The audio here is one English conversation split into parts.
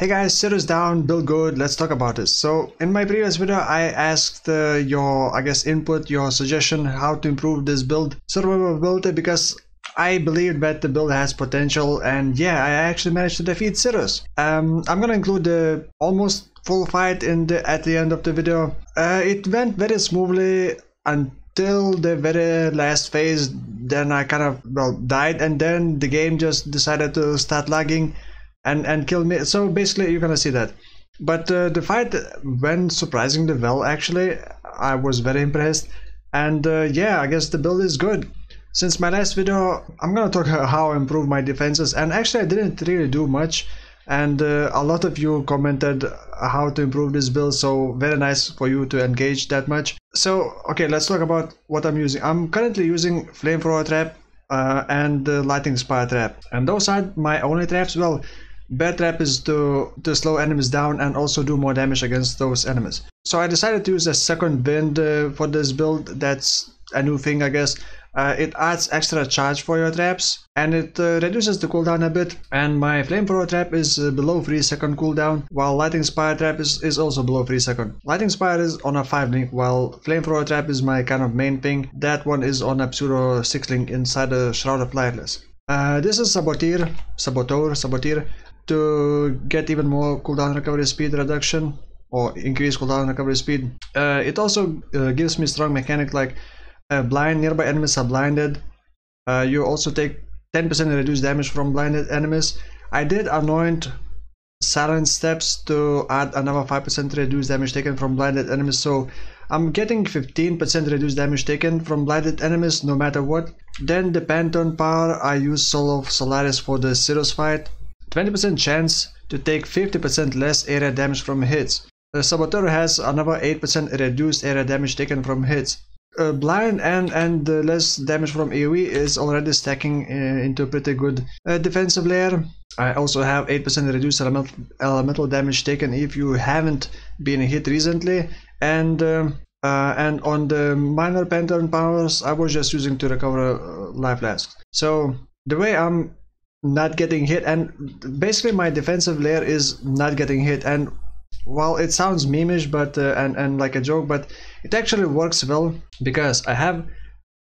Hey guys, Sirus down, build good, let's talk about this. So in my previous video I asked your input, your suggestion how to improve this build, survivability, because I believe that the build has potential, and yeah, I actually managed to defeat Sirus. I'm gonna include the almost full fight at the end of the video. It went very smoothly until the very last phase. Then I kind of died, and then the game just decided to start lagging and kill me. So basically you're gonna see that. But the fight went surprisingly well actually. I was very impressed, and yeah, I guess the build is good. Since my last video I'm gonna talk about how I improved my defenses, and actually I didn't really do much, and a lot of you commented how to improve this build, so very nice for you to engage that much. So okay, let's talk about what I'm using. I'm currently using Flamethrower trap and the Lightning Spire trap, and those are my only traps. Well, Bear trap is to slow enemies down and also do more damage against those enemies. So I decided to use a second wind for this build. That's a new thing, I guess. It adds extra charge for your traps, and it reduces the cooldown a bit. And my Flamethrower trap is below 3-second cooldown, while Lightning Spire trap is also below 3 seconds. Lightning Spire is on a 5 link, while Flamethrower trap is my kind of main thing. That one is on a pseudo 6 link inside the Shroud of Lightless. This is Saboteur, to get even more cooldown recovery speed reduction, or increase cooldown recovery speed. It also gives me strong mechanic like blind. Nearby enemies are blinded. You also take 10% reduced damage from blinded enemies. I did anoint silent steps to add another 5% reduced damage taken from blinded enemies, so I'm getting 15% reduced damage taken from blinded enemies no matter what. Then the Pantheon power, I use Soul of Solaris for the Sirus fight. 20% chance to take 50% less area damage from hits. The Saboteur has another 8% reduced area damage taken from hits. Blind and less damage from AoE is already stacking into a pretty good defensive layer. I also have 8% reduced elemental damage taken if you haven't been hit recently, and on the minor Pantheon powers I was just using to recover life flasks. So the way I'm not getting hit, and basically my defensive layer is not getting hit, and while it sounds memeish but and like a joke, but it actually works well because I have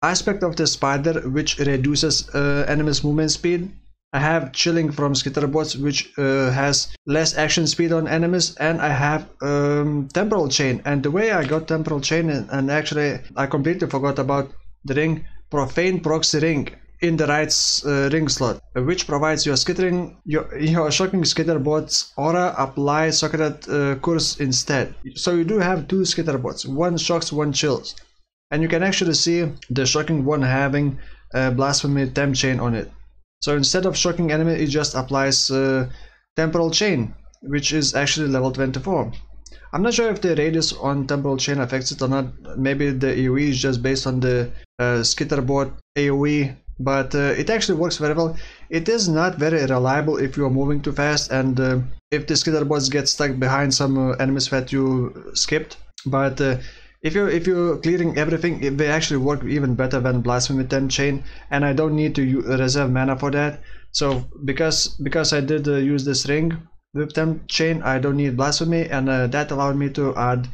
aspect of the spider which reduces enemies movement speed. I have chilling from skitterbots which has less action speed on enemies, and I have temporal chain. And the way I got temporal chain, and actually I completely forgot about the ring, Profane Proxy ring in the right ring slot, which provides your shocking skitterbots aura apply socketed curse instead. So you do have two skitterbots, one shocks, one chills, and you can actually see the shocking one having blasphemy temp chain on it. So instead of shocking enemy, it just applies temporal chain, which is actually level 24. I'm not sure if the radius on temporal chain affects it or not. Maybe the AoE is just based on the skitterbot AoE, but it actually works very well. It is not very reliable if you are moving too fast, and if the skitterbots get stuck behind some enemies that you skipped. But if you're clearing everything, they actually work even better than Blasphemy Temp Chain, and I don't need to reserve mana for that. So because I did use this ring with Temp Chain, I don't need Blasphemy, and that allowed me to add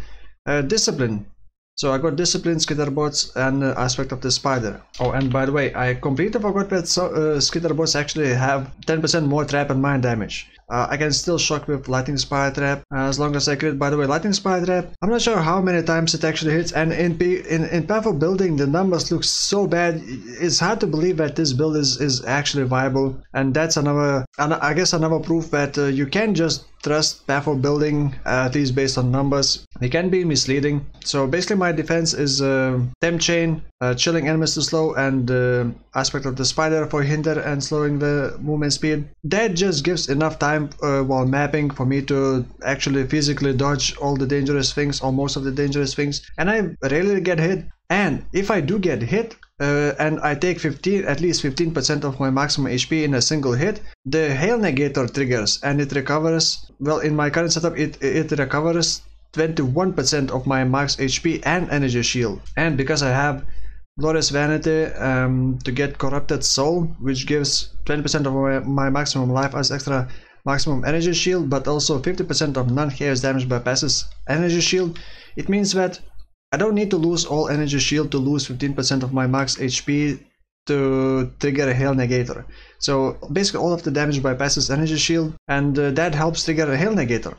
Discipline. So I got Discipline, skitterbots, and aspect of the spider. Oh, and by the way, I completely forgot that skitterbots actually have 10% more trap and mine damage. I can still shock with Lightning Spire trap as long as I crit. By the way, Lightning Spire trap, I'm not sure how many times it actually hits, and in Path of Building the numbers look so bad. It's hard to believe that this build is actually viable, and that's another proof that you can't just trust Path of Building, at least based on numbers. It can be misleading. So basically my defense is Temp Chain, chilling enemies to slow, and aspect of the spider for hinder and slowing the movement speed. That just gives enough time while mapping for me to actually physically dodge all the dangerous things, or most of the dangerous things, and I rarely get hit. And if I do get hit, and I take at least 15% of my maximum HP in a single hit, the Hale Negator triggers, and it recovers, well, in my current setup it recovers 21% of my max HP and energy shield. And because I have Glorious Vanity to get Corrupted Soul, which gives 20% of my maximum life as extra maximum energy shield, but also 50% of non-chaos damage bypasses energy shield. It means that I don't need to lose all energy shield to lose 15% of my max HP to trigger a Hale Negator. So basically all of the damage bypasses energy shield, and that helps trigger a Hale Negator.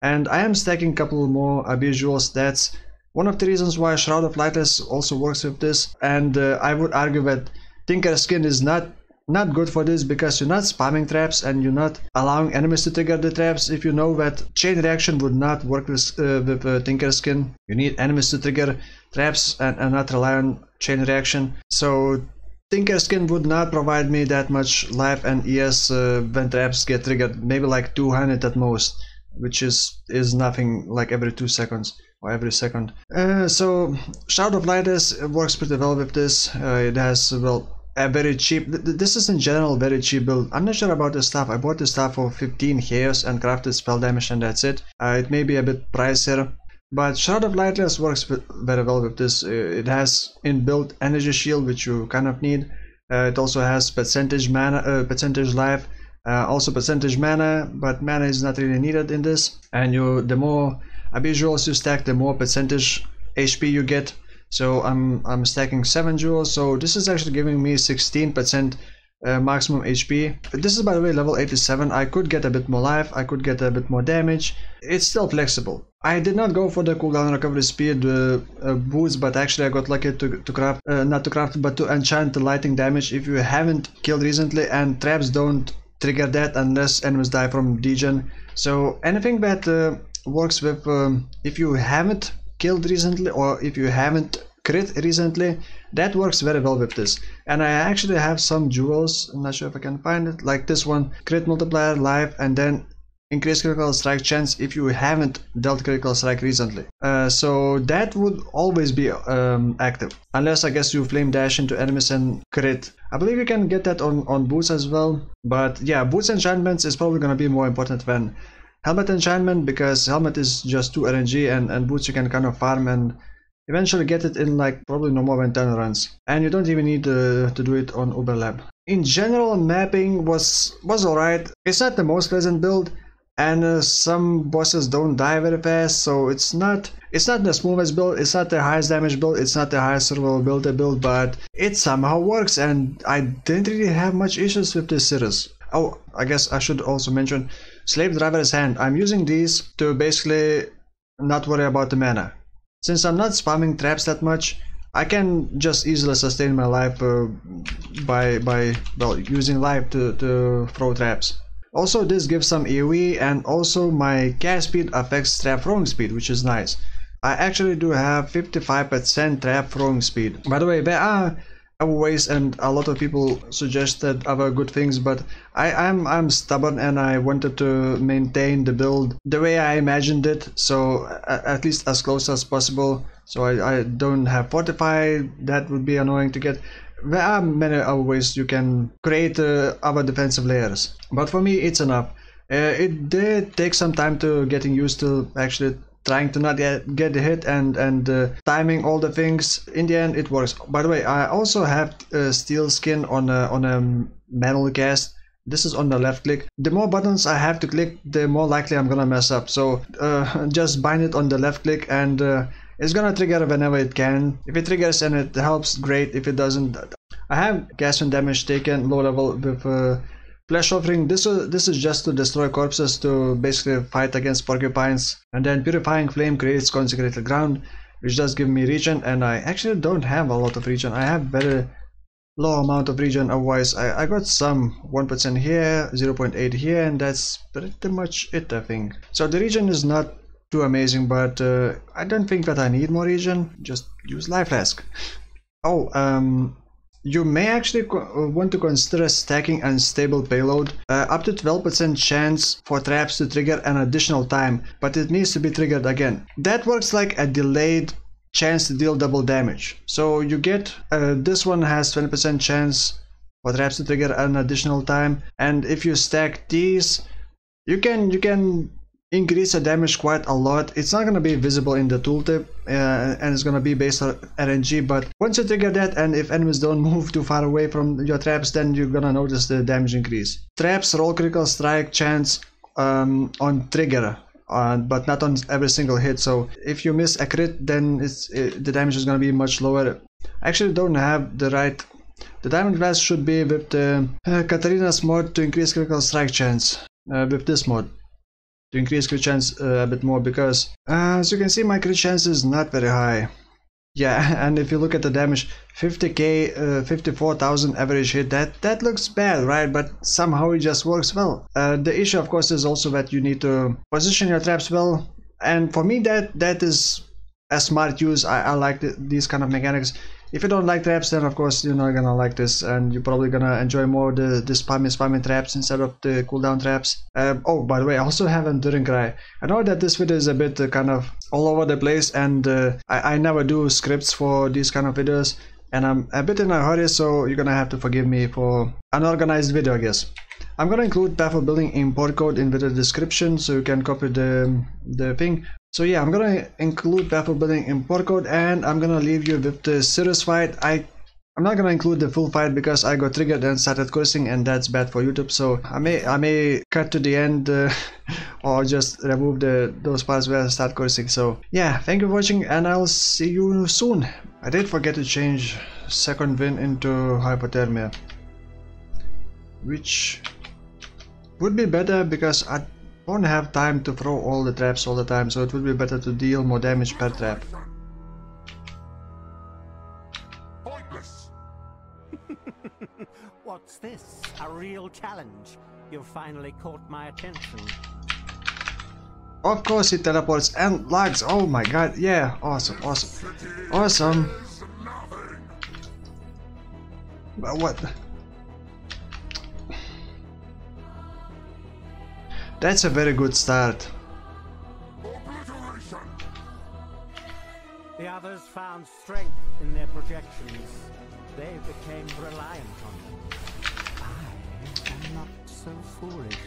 And I am stacking a couple more visuals. That's one of the reasons why Shroud of Lightless also works with this. And I would argue that Tinker's Skin is not good for this, because you're not spamming traps and you're not allowing enemies to trigger the traps. If you know that chain reaction would not work with Tinker's Skin, you need enemies to trigger traps and not rely on chain reaction. So Tinker's Skin would not provide me that much life and ES when traps get triggered, maybe like 200 at most, which is nothing, like every 2 seconds or every second. So Shroud of Lightless works pretty well with this. It has, well, a very cheap, this is in general very cheap build. I'm not sure about the stuff. I bought the stuff for 15 chaos and crafted spell damage, and that's it. It may be a bit pricier, but Shroud of Lightless works very well with this. It has inbuilt energy shield, which you kind of need. It also has percentage mana, percentage life, also percentage mana, but mana is not really needed in this. And the more visuals you stack, the more percentage HP you get. So I'm stacking 7 jewels, so this is actually giving me 16% maximum HP. This is, by the way, level 87. I could get a bit more life, I could get a bit more damage. It's still flexible. I did not go for the cooldown recovery speed boots, but actually I got lucky to craft, not to craft, but to enchant the lightning damage if you haven't killed recently, and traps don't trigger that unless enemies die from degen. So anything that works with if you haven't killed recently, or if you haven't crit recently, that works very well with this. And I actually have some jewels, I'm not sure if I can find it, like this one, crit multiplier, life, and then increased critical strike chance if you haven't dealt critical strike recently. So that would always be active, unless I guess you flame dash into enemies and crit. I believe you can get that on boots as well, but yeah, boots enchantments is probably gonna be more important than helmet enchantment, because helmet is just 2 RNG, and boots you can kind of farm and eventually get it in like probably no more than 10 runs, and you don't even need to do it on Uber Lab. In general, mapping was alright. It's not the most pleasant build, and some bosses don't die very fast, so it's not the smoothest build, it's not the highest damage build, it's not the highest survivability build, but it somehow works, and I didn't really have much issues with this Sirus. Oh, I guess I should also mention Slavedriver's Hand. I'm using these to basically not worry about the mana. Since I'm not spamming traps that much, I can just easily sustain my life by well, using life to throw traps. Also, this gives some AoE, and also my cast speed affects trap throwing speed, which is nice. I actually do have 55% trap throwing speed. By the way, there are ways, and a lot of people suggested other good things, but I'm stubborn, and I wanted to maintain the build the way I imagined it, so at least as close as possible. So I don't have fortify, that would be annoying to get. There are many other ways you can create other defensive layers, but for me it's enough. It did take some time to getting used to actually trying to not get hit and timing all the things. In the end, it works. By the way, I also have steel skin on a manual cast. This is on the left click. The more buttons I have to click, the more likely I'm gonna mess up. So just bind it on the left click, and it's gonna trigger whenever it can. If it triggers and it helps, great. If it doesn't, I have gas and damage taken low level with Flesh Offering. This is just to destroy corpses, to basically fight against porcupines. And then Purifying Flame creates consecrated ground, which does give me regen, and I actually don't have a lot of regen. I have very low amount of regen. Otherwise I got some 1% here, 0.8 here, and that's pretty much it, I think. So the regen is not too amazing, but I don't think that I need more regen. Just use Life Flask. Oh, you may actually want to consider stacking Unstable Payload. Up to 12% chance for traps to trigger an additional time, but it needs to be triggered again. That works like a delayed chance to deal double damage. So you get, this one has 20% chance for traps to trigger an additional time, and if you stack these, you can increase the damage quite a lot. It's not going to be visible in the tooltip, and it's going to be based on RNG, but once you trigger that, and if enemies don't move too far away from your traps, then you're going to notice the damage increase. Traps roll critical strike chance on trigger, but not on every single hit. So if you miss a crit, then the damage is going to be much lower. I actually don't have the right. The diamond glass should be with the Katarina's mod to increase critical strike chance. With this mod to increase crit chance a bit more, because as you can see, my crit chance is not very high. Yeah, and if you look at the damage, 50k, 54,000 average hit, that looks bad, right? But somehow it just works well. The issue, of course, is also that you need to position your traps well, and for me that is a smart use. I like these kind of mechanics. If you don't like traps, then of course you're not gonna like this, and you're probably gonna enjoy more the spamming traps instead of the cooldown traps. Oh, by the way, I also have Enduring Cry. I know that this video is a bit kind of all over the place, and I never do scripts for these kind of videos, and I'm a bit in a hurry, so you're gonna have to forgive me for unorganized video, I guess. I'm gonna include path of building import code in video description, so you can copy the thing. So yeah, I'm gonna include path of building import code, and I'm gonna leave you with the Sirus fight. I'm not gonna include the full fight because I got triggered and started cursing, and that's bad for YouTube. So I may cut to the end or just remove those parts where I start cursing. So yeah, thank you for watching, and I'll see you soon. I did forget to change second wind into hypothermia, which would be better because I don't have time to throw all the traps all the time, so it would be better to deal more damage per trap. What's this? A real challenge? You've finally caught my attention. Of course it teleports and lags. Oh my god, yeah, awesome. But what? That's a very good start. The others found strength in their projections. They became reliant on them. I am not so foolish.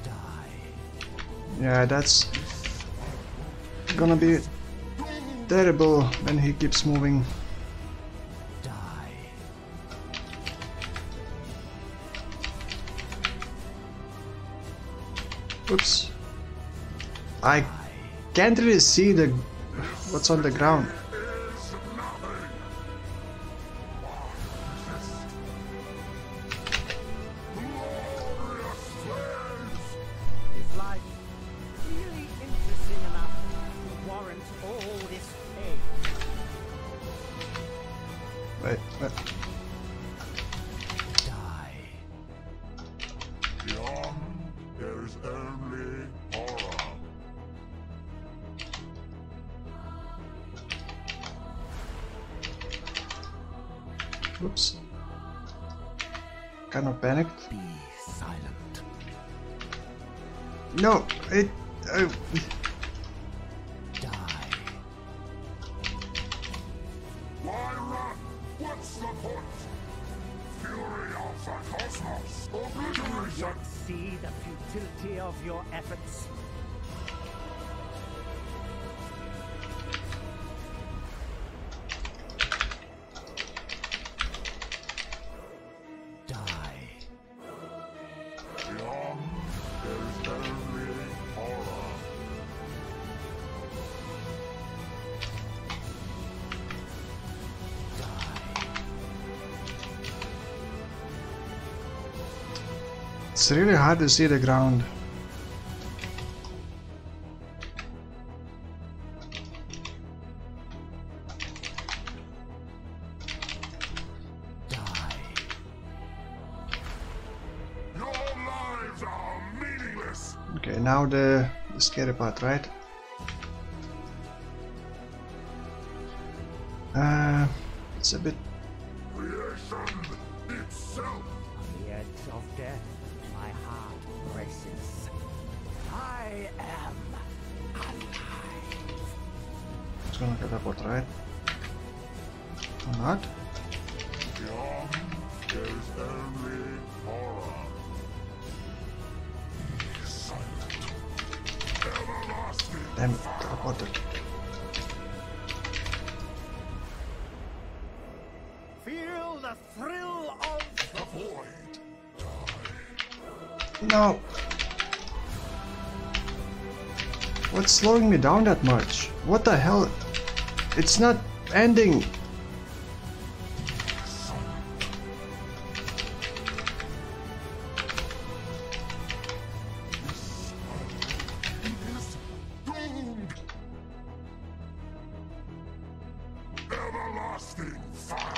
Die. Yeah, that's gonna be terrible when he keeps moving. Oops. I can't really see what's on the ground. Is life really interesting enough to warrant all this pain? Wait. There's only horror. Oops. Kind of panicked. Be silent. No, it. Die. Why run? What's the point? Fury of the cosmos. Obliteration. See the futility of your efforts. Die. Beyond, there's only horror. It's really hard to see the ground. Die. Your lives are meaningless. Okay, now the scary part, right? It's a bit. Creation itself. On the edge of death, my heart races. I am alive. It's gonna teleport, right? Or not? Beyond, there's only horror. Be silent. Everlasting. Damn it, teleported. Feel the thrill of The void. Die. No. What's slowing me down that much? What the hell? It's not ending. Everlasting fire.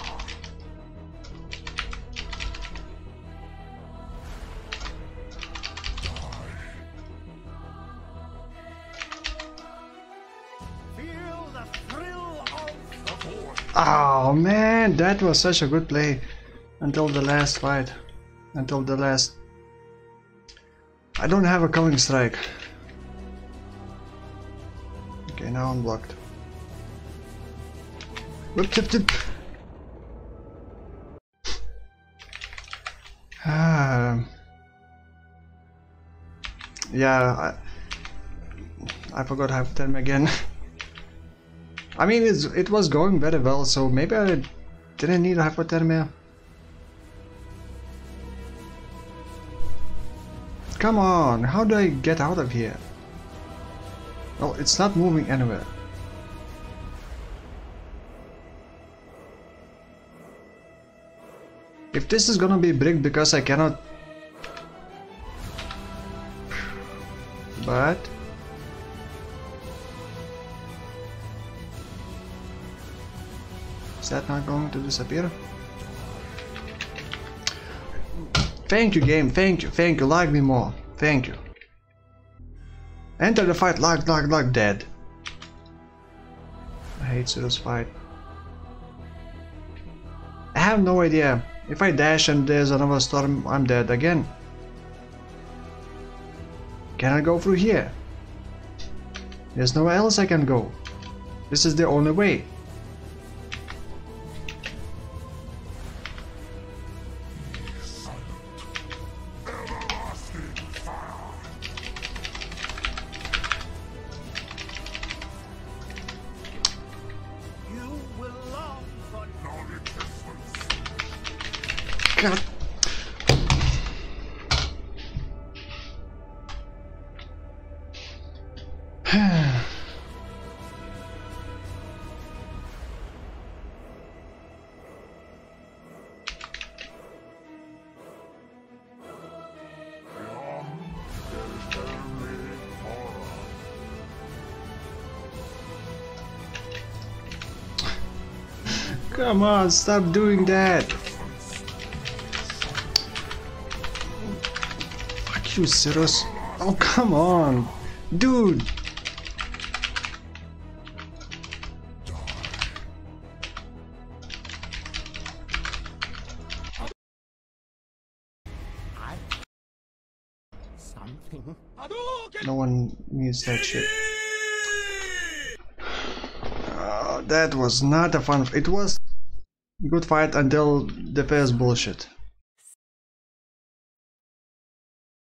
Feel the thrill of the void. Oh man, that was such a good play until the last fight. Until the last. I don't have a coming strike. Okay, now I'm blocked. Whip, tip, tip. Yeah, I forgot hypothermia again. I mean, it was going very well, so maybe I didn't need hypothermia. Come on, how do I get out of here? Well, it's not moving anywhere. If this is gonna be brick because I cannot... But... Is that not going to disappear? Thank you, game, thank you, lag me more, thank you. Enter the fight, lag, dead. I hate Sirus fight. I have no idea. If I dash and there's another storm, I'm dead again. Can I go through here? There's nowhere else I can go. This is the only way. God. Come on, stop doing that. Fuck you, Sirus. Oh, come on. Dude. Something. No one needs that shit. That was not a fun. It was a good fight until the first bullshit.